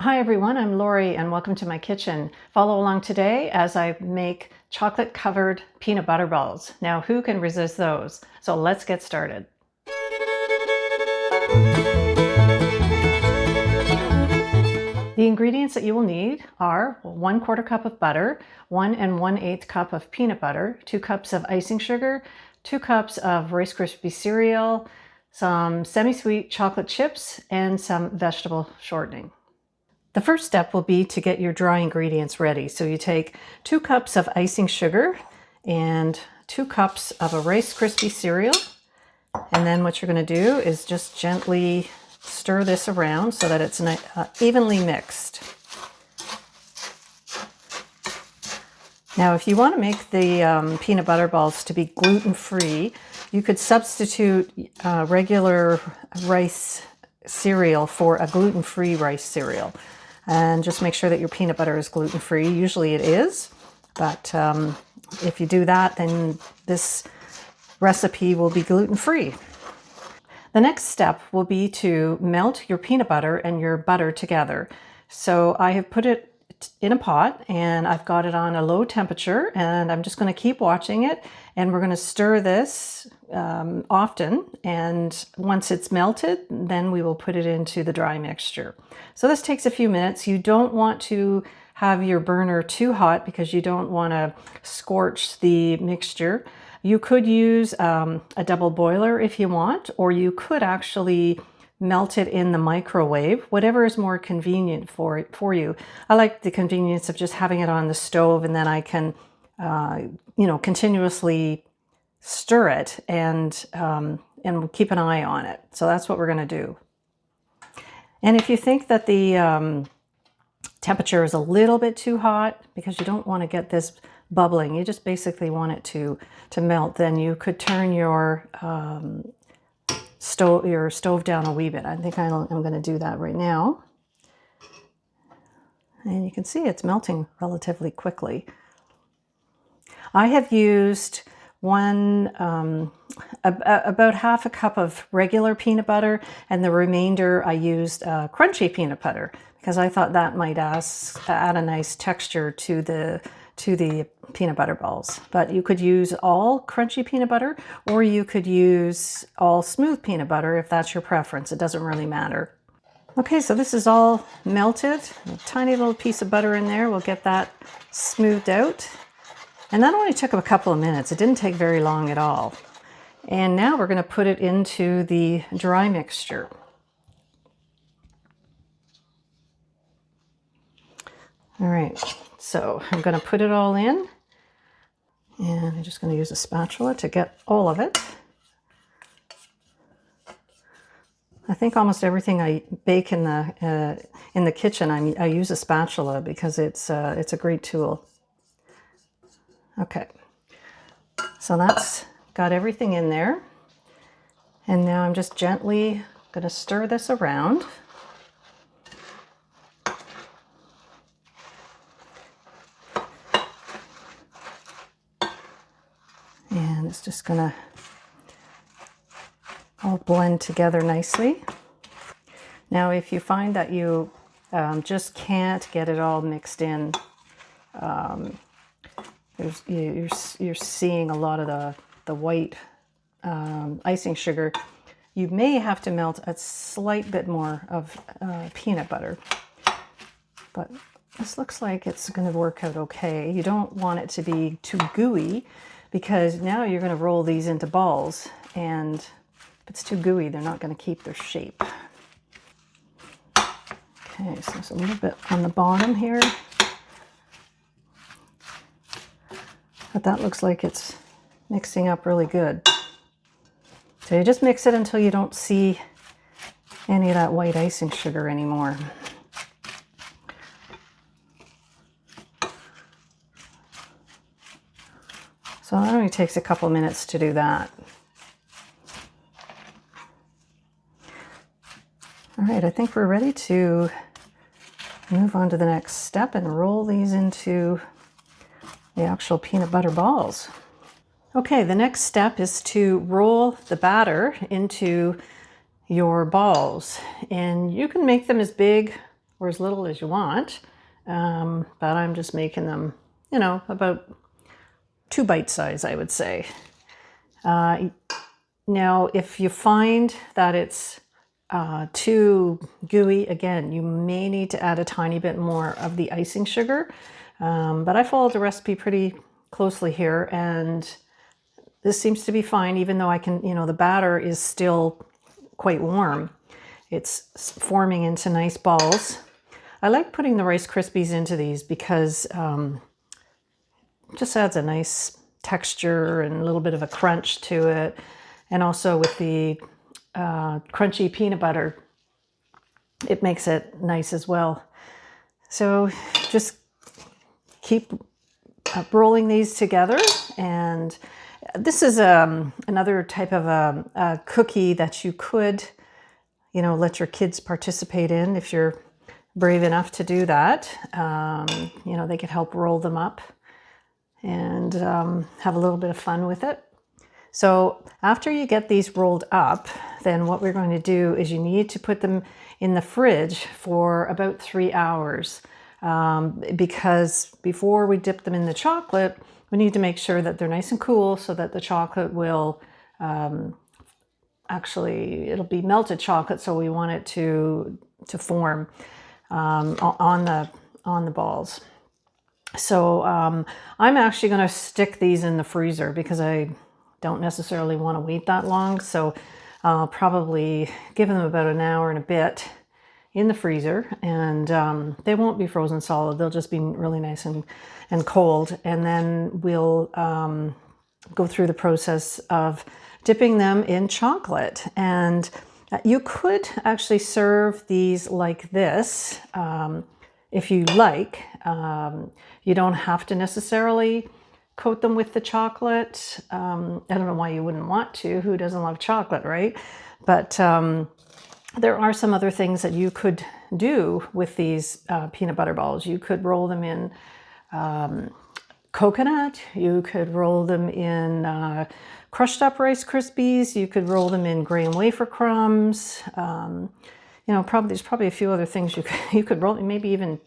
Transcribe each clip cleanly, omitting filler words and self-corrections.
Hi everyone, I'm Lori and welcome to my kitchen. Follow along today as I make chocolate covered peanut butter balls. Now who can resist those? So let's get started. The ingredients that you will need are 1/4 cup of butter, 1 1/8 cup of peanut butter, 2 cups of icing sugar, 2 cups of Rice Krispie cereal, some semi-sweet chocolate chips, and some vegetable shortening. The first step will be to get your dry ingredients ready. So you take 2 cups of icing sugar and 2 cups of a Rice Krispie cereal. And then what you're going to do is just gently stir this around so that it's evenly mixed. Now, if you want to make the peanut butter balls to be gluten-free, you could substitute regular rice cereal for a gluten-free rice cereal. And just make sure that your peanut butter is gluten-free. Usually it is, but if you do that, then this recipe will be gluten-free. The next step will be to melt your peanut butter and your butter together. So I have put it in a pot and I've got it on a low temperature, and I'm just going to keep watching it, and we're going to stir this often, and once it's melted then we will put it into the dry mixture. So this takes a few minutes. You don't want to have your burner too hot because you don't want to scorch the mixture. You could use a double boiler if you want, or you could actually melt it in the microwave, whatever is more convenient for you. I like the convenience of just having it on the stove, and then I can, continuously stir it and keep an eye on it. So that's what we're going to do. And if you think that the temperature is a little bit too hot because you don't want to get this bubbling, you just basically want it to melt, then you could turn your stove down a wee bit. I think I'm going to do that right now. And you can see it's melting relatively quickly. I have used about half a cup of regular peanut butter, and the remainder I used crunchy peanut butter because I thought that might add a nice texture to the peanut butter balls. But you could use all crunchy peanut butter, or you could use all smooth peanut butter if that's your preference. It doesn't really matter. Okay, so this is all melted. A tiny little piece of butter in there. We'll get that smoothed out. And that only took a couple of minutes. It didn't take very long at all. And now we're going to put it into the dry mixture. All right, so I'm going to put it all in, and I'm just going to use a spatula to get all of it. I think almost everything I bake in the kitchen, I use a spatula because it's a great tool. Okay, so that's got everything in there, and now I'm just gently going to stir this around. And it's just going to all blend together nicely. Now, if you find that you just can't get it all mixed in, you're seeing a lot of the white icing sugar, you may have to melt a slight bit more of peanut butter. But this looks like it's going to work out okay. You don't want it to be too gooey, because now you're going to roll these into balls, and if it's too gooey, they're not going to keep their shape. Okay, so there's a little bit on the bottom here, but that looks like it's mixing up really good. So you just mix it until you don't see any of that white icing sugar anymore. So it only takes a couple minutes to do that. All right, I think we're ready to move on to the next step and roll these into the actual peanut butter balls. Okay, the next step is to roll the batter into your balls, and you can make them as big or as little as you want. But I'm just making them, you know, about 2 bite size, I would say. Now, if you find that it's too gooey, again, you may need to add a tiny bit more of the icing sugar. But I followed the recipe pretty closely here, and this seems to be fine, even though I can, you know, the batter is still quite warm. It's forming into nice balls. I like putting the Rice Krispies into these because it just adds a nice texture and a little bit of a crunch to it. And also with the crunchy peanut butter, it makes it nice as well. So just keep rolling these together. And this is another type of a cookie that you could, you know, let your kids participate in if you're brave enough to do that. You know, they could help roll them up and have a little bit of fun with it. So after you get these rolled up, then what we're going to do is you need to put them in the fridge for about 3 hours. Because before we dip them in the chocolate, we need to make sure that they're nice and cool so that the chocolate will, actually, it'll be melted chocolate, so we want it to form on the balls. So I'm actually going to stick these in the freezer because I don't necessarily want to wait that long. So I'll probably give them about an hour and a bit in the freezer, and they won't be frozen solid. They'll just be really nice and cold. And then we'll go through the process of dipping them in chocolate. And you could actually serve these like this if you like. You don't have to necessarily coat them with the chocolate. I don't know why you wouldn't want to. Who doesn't love chocolate, right? But there are some other things that you could do with these peanut butter balls. You could roll them in coconut. You could roll them in crushed up Rice Krispies. You could roll them in graham wafer crumbs. You know, there's probably a few other things you could roll. Maybe even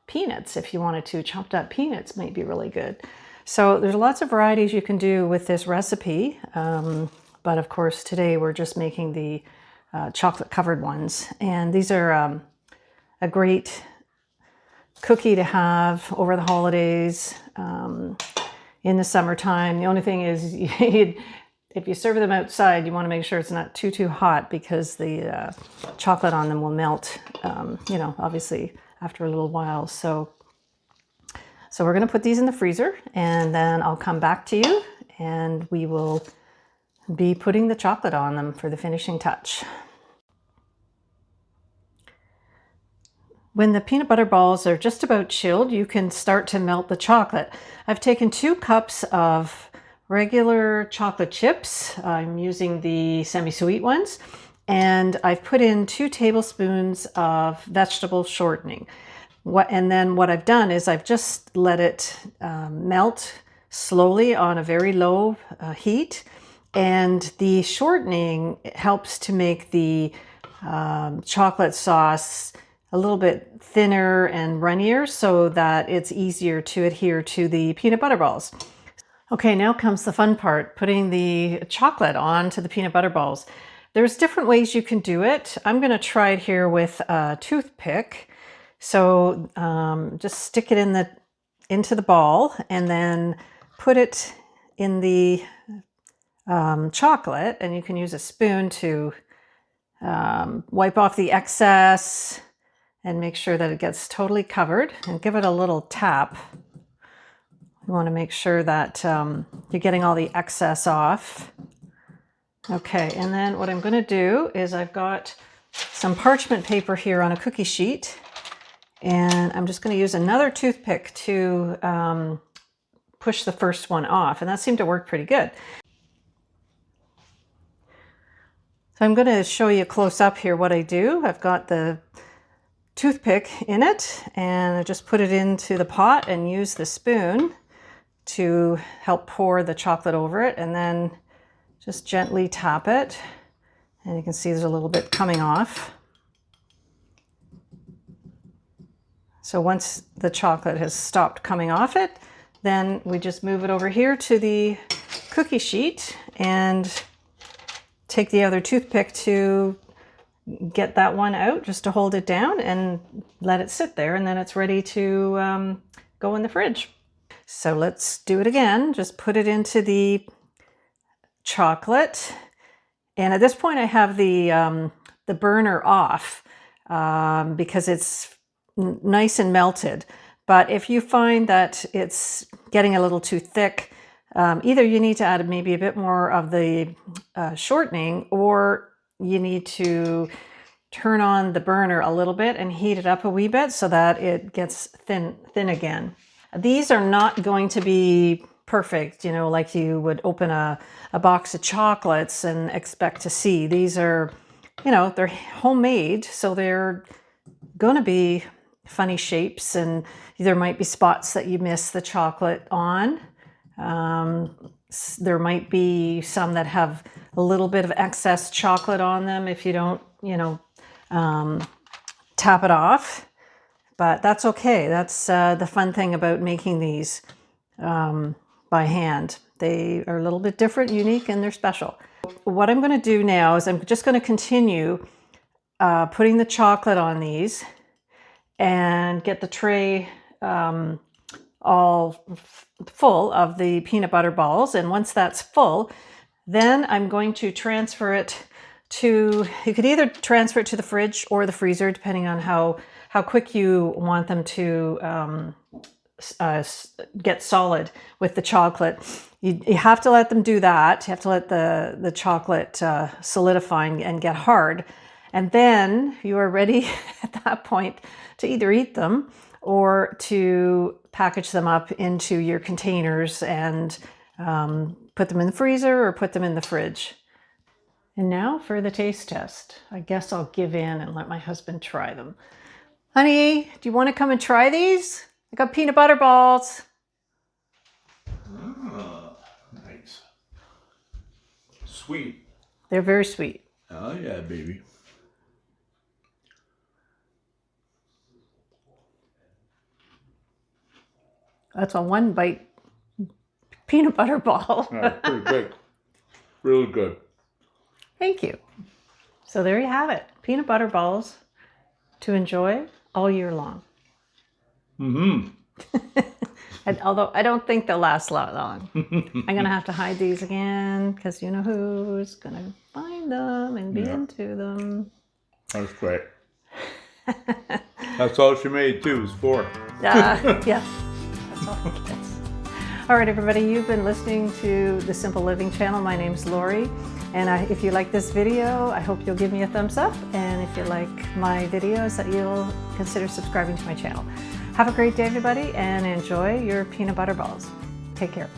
peanuts if you wanted to. Chopped up peanuts might be really good. So there's lots of varieties you can do with this recipe. But of course, today we're just making the chocolate covered ones. And these are a great cookie to have over the holidays, in the summertime. The only thing is if you serve them outside, you want to make sure it's not too hot because the chocolate on them will melt, you know, obviously after a little while. So we're going to put these in the freezer, and then I'll come back to you and we will be putting the chocolate on them for the finishing touch. When the peanut butter balls are just about chilled, you can start to melt the chocolate. I've taken 2 cups of regular chocolate chips. I'm using the semi-sweet ones, and I've put in 2 tablespoons of vegetable shortening. And then what I've done is I've just let it melt slowly on a very low heat. And the shortening helps to make the chocolate sauce a little bit thinner and runnier so that it's easier to adhere to the peanut butter balls. Okay, now comes the fun part, putting the chocolate onto the peanut butter balls. There's different ways you can do it. I'm going to try it here with a toothpick. So just stick it into the ball and then put it in the chocolate, and you can use a spoon to wipe off the excess and make sure that it gets totally covered, and give it a little tap. You want to make sure that you're getting all the excess off. Okay, and then what I'm going to do is I've got some parchment paper here on a cookie sheet, and I'm just going to use another toothpick to push the first one off, and that seemed to work pretty good. So I'm going to show you close up here what I do. I've got the toothpick in it, and I just put it into the pot and use the spoon to help pour the chocolate over it, and then just gently tap it, and you can see there's a little bit coming off. So once the chocolate has stopped coming off it, then we just move it over here to the cookie sheet and take the other toothpick to get that one out, just to hold it down, and let it sit there, and then it's ready to go in the fridge. So let's do it again. Just put it into the chocolate. And at this point I have the burner off because it's nice and melted. But if you find that it's getting a little too thick, either you need to add maybe a bit more of the shortening, or you need to turn on the burner a little bit and heat it up a wee bit so that it gets thin again. These are not going to be perfect, you know, like you would open a box of chocolates and expect to see. These are, you know, they're homemade, so they're going to be funny shapes, and there might be spots that you miss the chocolate on. There might be some that have a little bit of excess chocolate on them if you don't, you know, tap it off. But that's okay. That's the fun thing about making these by hand. They are a little bit different, unique, and they're special. What I'm going to do now is I'm just going to continue putting the chocolate on these and get the tray all full of the peanut butter balls. And once that's full, then I'm going to transfer it to, you could either transfer it to the fridge or the freezer, depending on how quick you want them to get solid with the chocolate. You have to let them do that. You have to let the chocolate solidify and get hard. And then you are ready at that point to either eat them or to package them up into your containers and put them in the freezer or put them in the fridge. And now for the taste test. I guess I'll give in and let my husband try them. Honey, do you want to come and try these? I got peanut butter balls. Nice. Sweet. They're very sweet. Oh yeah, baby. That's a one bite peanut butter ball. Pretty big. Really good. Thank you. So there you have it. Peanut butter balls to enjoy all year long. Mm-hmm. And although I don't think they'll last long. I'm going to have to hide these again because you know who's going to find them and be into them. That's great. That's all she made too, was 4. Yeah, that's all it gets. All right, everybody, you've been listening to the Simple Living channel. My name's Lori. And if you like this video, I hope you'll give me a thumbs up. And if you like my videos, that you'll consider subscribing to my channel. Have a great day, everybody, and enjoy your peanut butter balls. Take care.